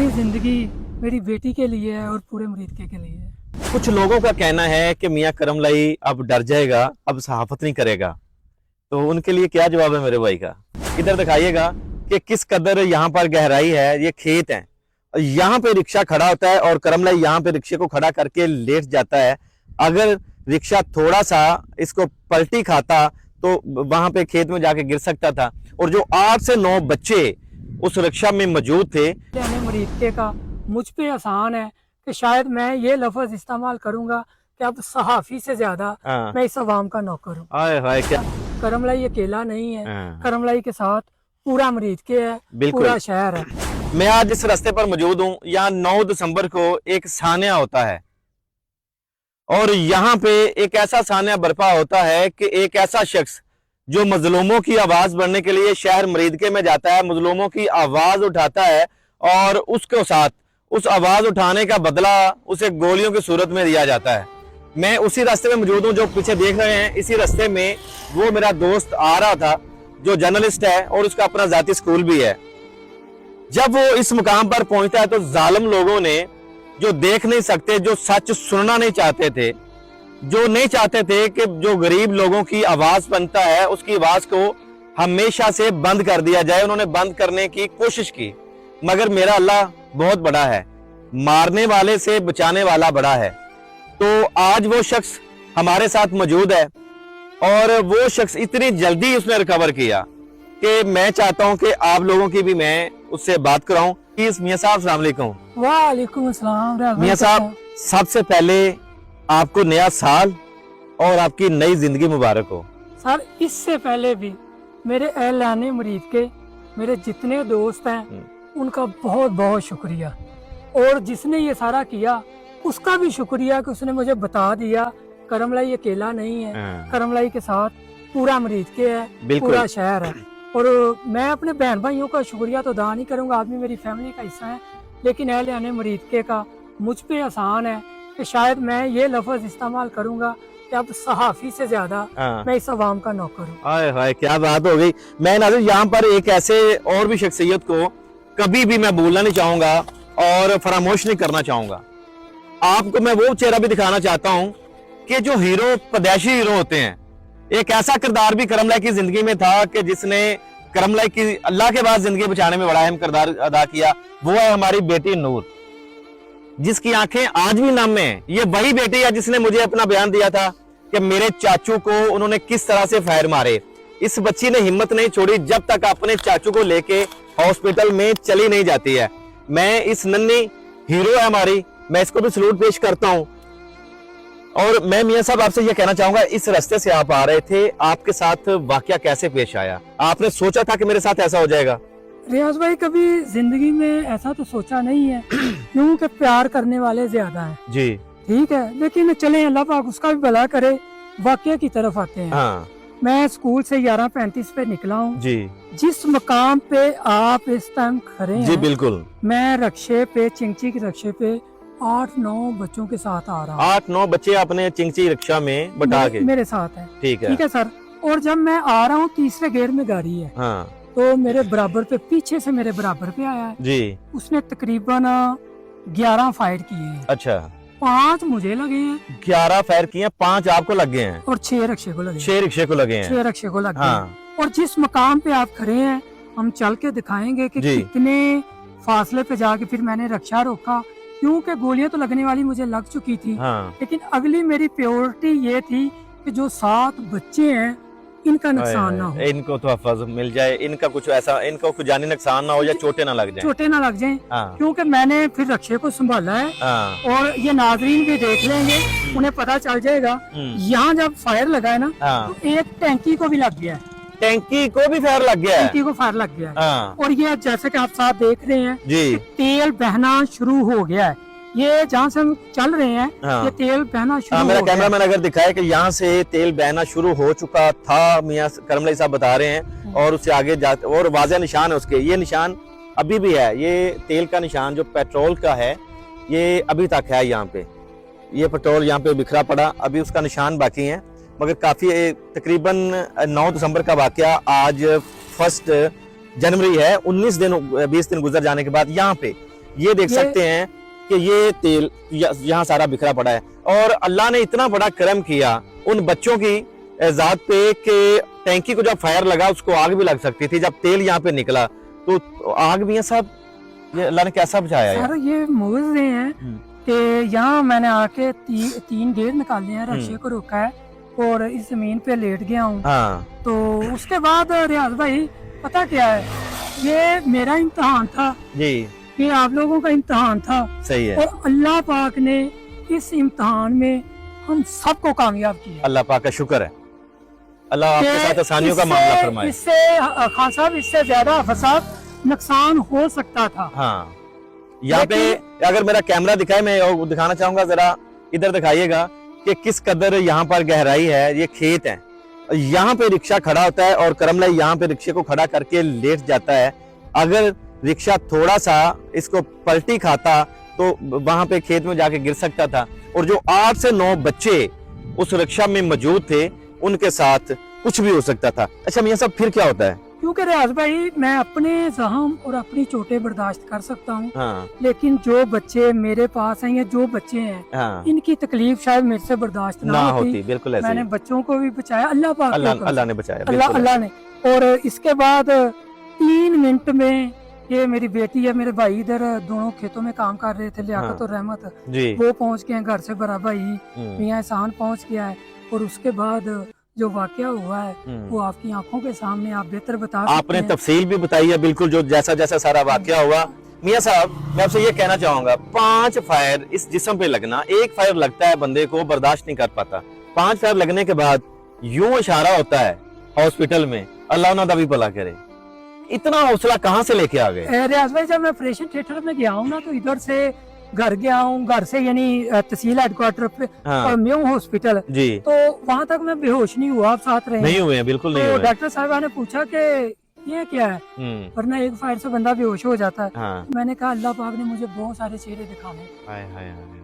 मेरी ज़िंदगी मेरी बेटी के लिए है और पूरे मरीदके के लिए है। कुछ लोगों का कहना है कि मियां करमलाई अब डर जाएगा, अब सहाफत नहीं करेगा, तो उनके लिए क्या जवाब है मेरे भाई का? इधर दिखाइएगा कि किस कदर यहाँ पर गहराई है। ये खेत है, यहाँ पे रिक्शा खड़ा होता है और करमलाई यहाँ पे रिक्शे को खड़ा करके लेट जाता है। अगर रिक्शा थोड़ा सा इसको पलटी खाता तो वहां पे खेत में जाके गिर सकता था। और जो 8 से 9 बच्चे उस रिक्शा में मौजूद थे। मरीदके का मुझ पे एहसान है कि शायद मैं ये लफ्ज इस्तेमाल करूंगा कि अब सहाफी से ज्यादा मैं इस अवाम का नौकर हूँ। हाय क्या करमलाई अकेला नहीं है, करमलाई के साथ पूरा मरीदके है, पूरा शहर है। मैं आज इस रास्ते पर मौजूद हूँ। यहाँ 9 दिसंबर को एक सानिया होता है और यहाँ पे एक ऐसा सानिया बर्पा होता है कि एक ऐसा शख्स जो मजलूमों की आवाज बढ़ने के लिए शहर मरीदके में जाता है, मजलूमों की आवाज उठाता है और उसके साथ उस आवाज उठाने का बदला उसे गोलियों की सूरत में दिया जाता है। मैं उसी रास्ते में मौजूद हूँ जो पीछे देख रहे हैं। इसी रास्ते में वो मेरा दोस्त आ रहा था जो जर्नलिस्ट है और उसका अपना जाती स्कूल भी है। जब वो इस मुकाम पर पहुंचता है तो जालिम लोगों ने, जो देख नहीं सकते, जो सच सुनना नहीं चाहते थे, जो नहीं चाहते थे कि जो गरीब लोगों की आवाज बनता है उसकी आवाज को हमेशा से बंद कर दिया जाए, उन्होंने बंद करने की कोशिश की। मगर मेरा अल्लाह बहुत बड़ा है, मारने वाले से बचाने वाला बड़ा है। तो आज वो शख्स हमारे साथ मौजूद है और वो शख्स इतनी जल्दी उसने रिकवर किया कि मैं चाहता हूं कि आप लोगों की भी मैं उससे बात कराऊं। मियां साहब अस्सलाम वालेकुम। वालेकुम अस्सलाम। मियां साहब, सबसे पहले आपको नया साल और आपकी नई जिंदगी मुबारक हो। सर, इससे पहले भी मेरे एलाने मरीदके, मेरे जितने दोस्त हैं उनका बहुत बहुत शुक्रिया, और जिसने ये सारा किया उसका भी शुक्रिया कि उसने मुझे बता दिया करमलाई अकेला नहीं है, करमलाई के साथ पूरा मरीदके है, पूरा शहर है। और मैं अपने बहन भाइयों का शुक्रिया तो अदा नहीं करूंगा, आप भी मेरी फैमिली का हिस्सा है, लेकिन एहले मरीदके का मुझ पे एहसान है कि शायद मैं ये लफ्ज इस्तेमाल करूंगा कि अब सहाफी से ज्यादा मैं इस अवाम का नौकर हूँ। हाय हाय क्या बात हो गई। मैं नाज़रीन यहाँ पर एक ऐसे और भी शख्सियत को कभी भी मैं भूलना नहीं चाहूंगा और फरामोश नहीं करना चाहूंगा। आपको मैं वो चेहरा भी दिखाना चाहता हूँ कि जो हीरो, पैदाइशी हीरो होते हैं, एक ऐसा किरदार भी करमलाई की जिंदगी में था कि जिसने करमलाई की अल्लाह के बाद जिंदगी बचाने में बड़ा अहम किरदार अदा किया। वो है हमारी बेटी नूर, जिसकी आंखें आज भी नम हैं। ये वही बेटी है जिसने मुझे अपना बयान दिया था कि मेरे चाचू को उन्होंने किस तरह से फायर मारे। इस बच्ची ने हिम्मत नहीं छोड़ी जब तक अपने चाचू को लेके हॉस्पिटल में चली नहीं जाती है। मैं इस नन्ही हीरो है हमारी, मैं इसको भी सलूट पेश करता हूं। और मैं मियां साहब आपसे ये कहना चाहूंगा, इस रास्ते से आप आ रहे थे, आपके साथ वाकया कैसे पेश आया? आपने सोचा था कि मेरे साथ ऐसा हो जाएगा? रियाज भाई, कभी जिंदगी में ऐसा तो सोचा नहीं है क्योंकि प्यार करने वाले ज्यादा हैं जी, ठीक है, लेकिन चले अल्लाह पाक उसका भी भला करे। वाकया की तरफ आते हैं। हाँ। मैं स्कूल से 11:35 पे निकला हूँ जी। जिस मकाम पे आप इस टाइम खड़े हैं जी, बिल्कुल, मैं रक्शे पे, चिंची के रक्शे पे 8-9 बच्चों के साथ आ रहा हूँ। 8-9 बच्चे अपने चिंची रिक्शा में बैठा के मेरे साथ है। ठीक है सर। और जब मैं आ रहा हूँ, तीसरे गेयर में गाड़ी है। हाँ। तो मेरे बराबर पे, पीछे से मेरे बराबर पे आया है जी। उसने तकरीबन 11 फायर किए हैं। अच्छा। 5 मुझे लगे हैं। 11 फायर किए, 5 आपको लग गए हैं और 6 रिक्शे को लगे। 6 रिक्शे को लगे हैं। 6 रिक्शे को लगे। हाँ। और जिस मकाम पे आप खड़े हैं, हम चल के दिखाएंगे कि कितने फासले पे जाके फिर मैंने रिक्शा रोका, क्योंकि गोलियां तो लगने वाली मुझे लग चुकी थी। हाँ। लेकिन अगली मेरी प्रायोरिटी ये थी कि जो 7 बच्चे हैं इनका नुकसान ना हो, इनको तो हफ़्ज़ मिल जाए, इनका कुछ ऐसा, इनको कुछ जानी नुकसान ना हो या चोटें ना लग जाएं। हाँ। क्योंकि मैंने फिर रक्शे को संभाला है। हाँ। और ये नाज़रीन भी देख लेंगे, उन्हें पता चल जाएगा। यहाँ जब फायर लगा है ना, तो एक टैंकी को भी लग गया है। टैंकी को भी फायर लग गया है। टैंकी को फायर लग गया है। हाँ। और ये जैसे कि आप साथ देख रहे हैं जी, तेल बहना शुरू हो गया है। ये जहाँ से हम चल रहे हैं, हाँ, ये तेल बहना शुरू, मेरा कैमरामैन अगर दिखाए कि यहाँ से तेल बहना शुरू हो चुका था, मियां करमलाई साहब बता रहे हैं, और उससे आगे जाते और वाज़ेह निशान है उसके। ये निशान अभी भी है, ये तेल का निशान जो पेट्रोल का है ये अभी तक है। यहाँ पे ये पेट्रोल यहाँ पे बिखरा पड़ा, अभी उसका निशान बाकी है। मगर काफी तकरीबन 9 दिसंबर का वाकया, आज 1 जनवरी है। 20 दिन गुजर जाने के बाद यहाँ पे ये देख सकते हैं कि ये तेल यहाँ सारा बिखरा पड़ा है। और अल्लाह ने इतना बड़ा करम किया उन बच्चों की जात पे कि टैंकी को जब फायर लगा उसको आग भी लग सकती थी। जब तेल यहाँ पे निकला तो आग भी है साहब, ये अल्लाह ने कैसा बचाया सर? ये मुआवजे हैं कि यहाँ मैंने आके तीन गेट निकाले हैं, रस्से को रोका है और इस जमीन पे लेट गया हूँ। हाँ। तो उसके बाद रियाज भाई पता क्या है, ये मेरा इम्तिहान था जी, ये आप लोगों का इम्तिहान था। सही है। और अल्लाह पाक ने इस इम्तिहान में हम सबको कामयाब किया। अल्लाह पाक का शुक्र है। अल्लाह आपके साथ आसानियों का मामला फरमाए। इससे खान साहब इससे ज्यादा फसाद नुकसान हो सकता था। हाँ, यहाँ पे अगर मेरा कैमरा दिखाए, मैं और दिखाना चाहूंगा, जरा इधर दिखाइएगा कि किस कदर यहाँ पर गहराई है। ये खेत है, यहाँ पे रिक्शा खड़ा होता है और करमलाई यहाँ पे रिक्शे को खड़ा करके लेट जाता है। अगर रिक्शा थोड़ा सा इसको पलटी खाता तो वहां पे खेत में जाके गिर सकता था। और जो 8 से 9 बच्चे उस रिक्शा में मौजूद थे उनके साथ कुछ भी हो सकता था। अच्छा मियां साहब, फिर क्या होता है? क्योंकि रियाज भाई मैं अपने जख्म और अपनी चोटें बर्दाश्त कर सकता हूँ। हाँ। लेकिन जो बच्चे मेरे पास हैं या जो बच्चे हैं, हाँ। इनकी तकलीफ शायद मेरे से बर्दाश्त ना होती। बिल्कुल ऐसे मैंने बच्चों को भी बचाया, अल्लाह पाक अल्लाह ने बचाया, अल्लाह ने। और इसके बाद 3 मिनट में ये मेरी बेटी है, मेरे भाई इधर दोनों खेतों में काम कर रहे थे, लियाकत और रहमत जी, वो पहुंच गए हैं घर से बड़ा भाई मियां एहसान पहुंच गया है। और उसके बाद जो वाकया हुआ है वो आपकी आंखों के सामने, आप बेहतर बता सकते हैं। आपने तफसील भी बताई है बिल्कुल, जो जैसा जैसा सारा वाकया हुआ। मियां साहब, मैं आपसे ये कहना चाहूंगा, 5 फायर इस जिस्म पे लगना, एक फायर लगता है बंदे को बर्दाश्त नहीं कर पाता, 5 फायर लगने के बाद यूं इशारा होता है हॉस्पिटल में, अल्लाह उन्हें भी भला करे। इतना हौसला कहाँ से लेके आ गए? रियाज भाई जब मैं ऑपरेशन थिएटर में गया हूँ ना, तो इधर से घर गया हूँ, घर से यानी तहसील हेडक्वार्टर पे म्यूं हॉस्पिटल जी, तो वहाँ तक मैं बेहोश नहीं हुआ, आप साथ रहे? नहीं हुए हैं, बिल्कुल नहीं हुए। हुए। डॉक्टर साहब ने पूछा कि ये क्या है, वरना एक फायर से बंदा बेहोश हो जाता है। हाँ। मैंने कहा अल्लाह पाक ने मुझे बहुत सारे चेहरे दिखाए। हाय हाय हाय।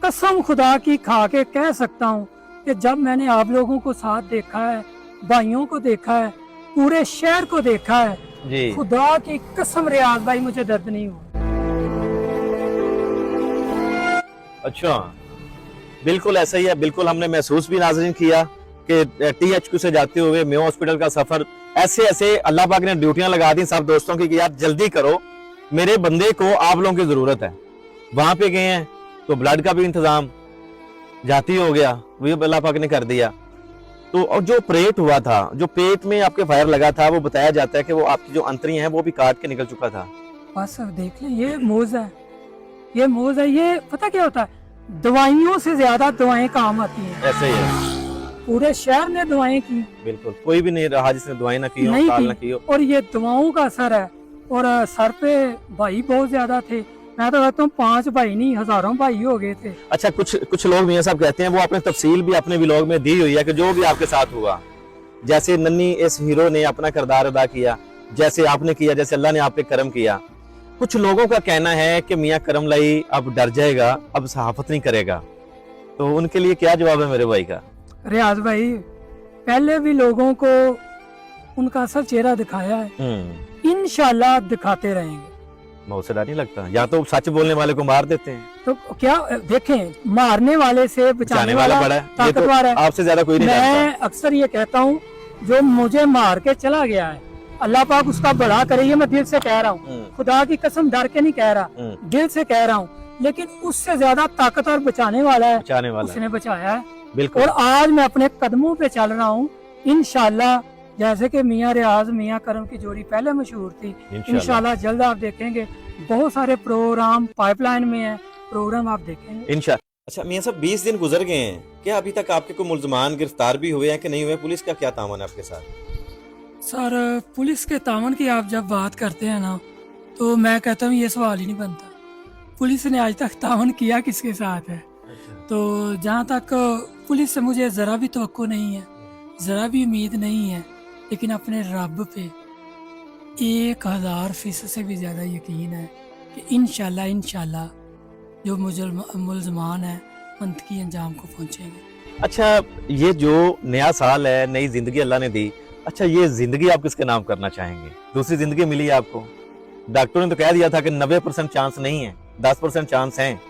कसम खुदा की खा के कह सकता हूँ कि जब मैंने आप लोगों को साथ देखा है, भाइयों को देखा है, पूरे शहर को देखा है जी, खुदा की कसम रियाज भाई मुझे दर्द नहीं हुआ। अच्छा, बिल्कुल ऐसा ही है। बिल्कुल हमने महसूस भी नाज़रीन किया कि THQ से जाते हुए मेयो हॉस्पिटल का सफर, ऐसे ऐसे अल्लाह पाक ने ड्यूटियां लगा दी सब दोस्तों की कि यार जल्दी करो, मेरे बंदे को आप लोगों की जरूरत है। वहां पे गए हैं तो ब्लड का भी इंतजाम जाती हो गया, वो अल्लाह पाक ने कर दिया। तो और जो ऑपरेट हुआ था, जो पेट में आपके फायर लगा था, वो बताया जाता है कि वो आपकी जो अंतरियां हैं वो भी काट के निकल चुका था। बस देख लें, ये मोज है, ये मोज है। ये पता क्या होता है, दवाइयों से ज्यादा दवाएं काम आती हैं। ऐसे ही है, पूरे शहर ने दवाएं की, बिल्कुल कोई भी नहीं रहा जिसने दवाएं ना की हो, ना की हो। और ये दवाओं का असर है। और सर पे भाई बहुत ज्यादा थे, मैं तो कहता हूँ 5 भाई नहीं, हजारों भाई हो गए थे। अच्छा, कुछ लोग मियां साहब कहते हैं, वो आपने तफसील भी अपने व्लॉग में दी हुई है कि जो भी आपके साथ हुआ, जैसे नन्ही इस हीरो ने अपना किरदार अदा किया, जैसे आपने किया, जैसे अल्लाह ने आप पे करम किया। कुछ लोगों का कहना है कि मियां करमलाई अब डर जाएगा, अब सहाफत नहीं करेगा, तो उनके लिए क्या जवाब है मेरे भाई का? रियाज भाई, पहले भी लोगों को उनका असल चेहरा दिखाया है, इंशाल्लाह दिखाते रहेंगे। मुझसे डर नहीं लगता, या तो सच बोलने वाले को मार देते हैं, तो क्या देखें, मारने वाले से बचाने वाला बड़ा ताकतवर है। आपसे ज्यादा कोई नहीं। मैं अक्सर ये कहता हूँ, जो मुझे मार के चला गया है, अल्लाह पाक उसका बड़ा करे, ये मैं दिल से कह रहा हूँ, खुदा की कसम डर के नहीं कह रहा, दिल से कह रहा हूँ। लेकिन उससे ज्यादा ताकतवर बचाने वाला है, उसने बचाया है। बिल्कुल। और आज मैं अपने कदमों पे चल रहा हूँ, इंशाल्लाह। जैसे कि मियां रियाज मियां करम की जोड़ी पहले मशहूर थी, इंशाल्लाह जल्द आप देखेंगे। बहुत सारे प्रोग्राम पाइपलाइन में है, प्रोग्राम आप देखेंगे इंशाल्लाह। अच्छा मियां साहब, 20 दिन गुजर गए हैं, क्या अभी तक आपके कोई मुल्ज़मान गिरफ्तार भी हुए हैं कि नहीं हुए? पुलिस का क्या तावन है आपके साथ? सर, पुलिस के तावन की आप जब बात करते हैं ना, तो मैं कहता हूँ ये सवाल ही नहीं बनता। पुलिस ने आज तक तावन किया किसके साथ है? तो जहाँ तक पुलिस से मुझे जरा भी तवक्को नहीं है, जरा भी उम्मीद नहीं है, लेकिन अपने रब पे 1000% से भी ज़्यादा यकीन है कि इंशाल्लाह जो मुल्ज़मान है मंतकी अंजाम को पहुँचेंगे। अच्छा, ये जो नया साल है, नई जिंदगी अल्लाह ने दी, अच्छा ये जिंदगी आप किसके नाम करना चाहेंगे? दूसरी जिंदगी मिली है आपको, डॉक्टरों ने तो कह दिया था कि 90% चांस नहीं है, 10% चांस हैं,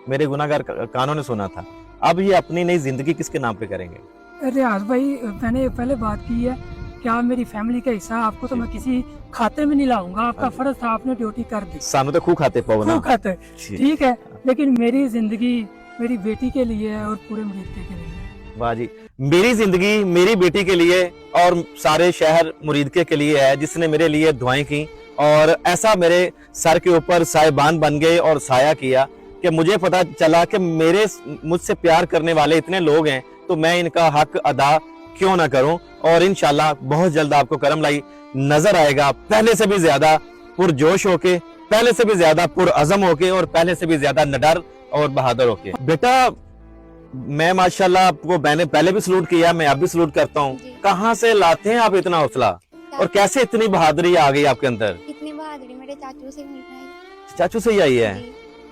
मेरे गुनाहगार कानों ने सुना था। अब ये अपनी नई जिंदगी किसके नाम पे करेंगे? रियाज भाई, मैंने पहले बात की है कि आप मेरी फैमिली का हिस्सा, आपको तो मैं किसी खाते में नहीं लाऊंगा, आपका फर्ज था, आपने ड्यूटी कर दी। सानू तो खूब खाते पाओ ना, खाते, ठीक है, लेकिन मेरी जिंदगी मेरी बेटी के लिए है और पूरे मुरीदके के लिए। वाह जी, मेरी जिंदगी मेरी बेटी के लिए और सारे शहर मुरीदके के लिए है, जिसने मेरे लिए दुआएं की और ऐसा मेरे सर के ऊपर साहिबान बन गए और साया किया कि मुझे पता चला कि मुझसे प्यार करने वाले इतने लोग हैं, तो मैं इनका हक अदा क्यों ना करूं। और इंशाल्लाह बहुत जल्द आपको करम लाई नजर आएगा, पहले से भी ज्यादा पुरजोश होके, पहले से भी ज्यादा पुरअज़म होके और पहले से भी ज्यादा निडर और बहादुर होके। बेटा, मैं माशाल्लाह आपको मैंने पहले भी सलूट किया, मैं अब भी सलूट करता हूँ। कहाँ से लाते हैं आप इतना हौसला और कैसे इतनी बहादुरी आ गई आपके अंदर? इतनी बहादुरी मेरे चाचू से मिल रही। चाचू से ही आई है?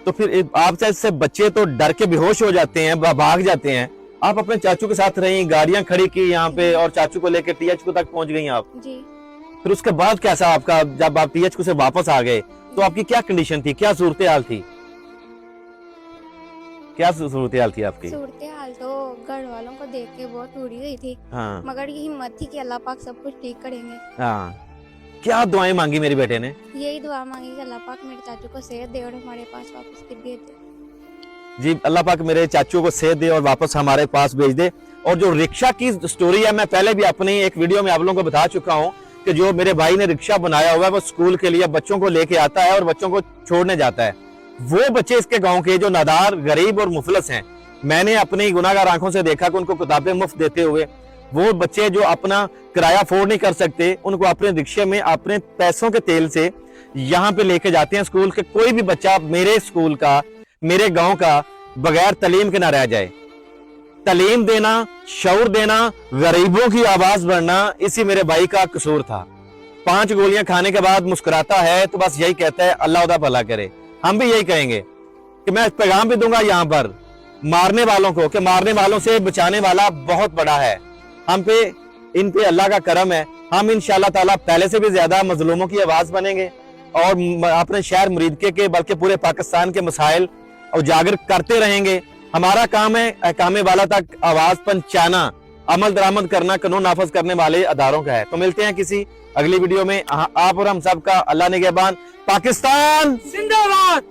तो फिर आप जैसे बच्चे तो डर के बेहोश हो जाते हैं, भाग जाते हैं, आप अपने चाचू के साथ रही, गाड़ियां खड़ी की यहाँ पे और चाचू को लेकर टीएचक्यू तक पहुंच गई आप जी। फिर उसके बाद कैसा आपका, जब आप टीएचक्यू से वापस आ गए तो आपकी क्या कंडीशन थी, क्या सूरत हाल थी, क्या सूरत हाल थी आपकी? सूरत हाल तो घर वालों को देख के बहुत टूटी गई थी। हाँ। मगर ये हिम्मत थी कि अल्लाह पाक सब कुछ ठीक करेंगे। हाँ। क्या दुआएं मांगी मेरे बेटे ने? यही दुआ मांगी कि अल्लाह पाक मेरे चाचू को सेहत दे और हमारे पास वापस फिर भेज दे। जी, अल्लाह पाक मेरे चाचू को सेहत दे और वापस हमारे पास भेज दे। और जो रिक्शा की स्टोरी है, मैं पहले भी अपनी एक वीडियो में आप लोगों को बता चुका हूँ कि जो मेरे भाई ने रिक्शा बनाया हुआ है, वो स्कूल के लिए बच्चों को लेके आता है और बच्चों को छोड़ने जाता है। वो बच्चे इसके गांव के जो नादार, गरीब और मुफलस हैं, मैंने अपनी गुनाहगार आंखों से देखा कि उनको किताबें मुफ्त देते हुए, वो बच्चे जो अपना किराया अफोर्ड नहीं कर सकते, उनको अपने रिक्शे में अपने पैसों के तेल से यहाँ पे लेके जाते हैं स्कूल के। कोई भी बच्चा मेरे स्कूल का, मेरे गांव का बगैर तालीम के ना रह जाए। तालीम देना, शऊर देना, गरीबों की आवाज बढ़ना, इसी मेरे भाई का कसूर था। 5 गोलियां खाने के बाद मुस्कुराता है तो बस यही कहता है अल्लाह उदा भला करे। हम भी यही कहेंगे कि मैं पैगाम भी दूंगा यहाँ पर मारने वालों को कि मारने वालों से बचाने वाला बहुत बड़ा है। हम पे, इन पे अल्लाह का करम है। हम इंशाअल्लाह ताला पहले से भी ज्यादा मजलूमों की आवाज बनेंगे और अपने शहर मुरीदके के बल्कि पूरे पाकिस्तान के मसाइल उजागर करते रहेंगे। हमारा काम है अहकामे वाला तक आवाज पहुंचाना, अमल दरामद करना कानून नाफज करने वाले अदारों का है। तो मिलते हैं किसी अगली वीडियो में। आप और हम सब का अल्लाह निगहबान। पाकिस्तान जिंदाबाद।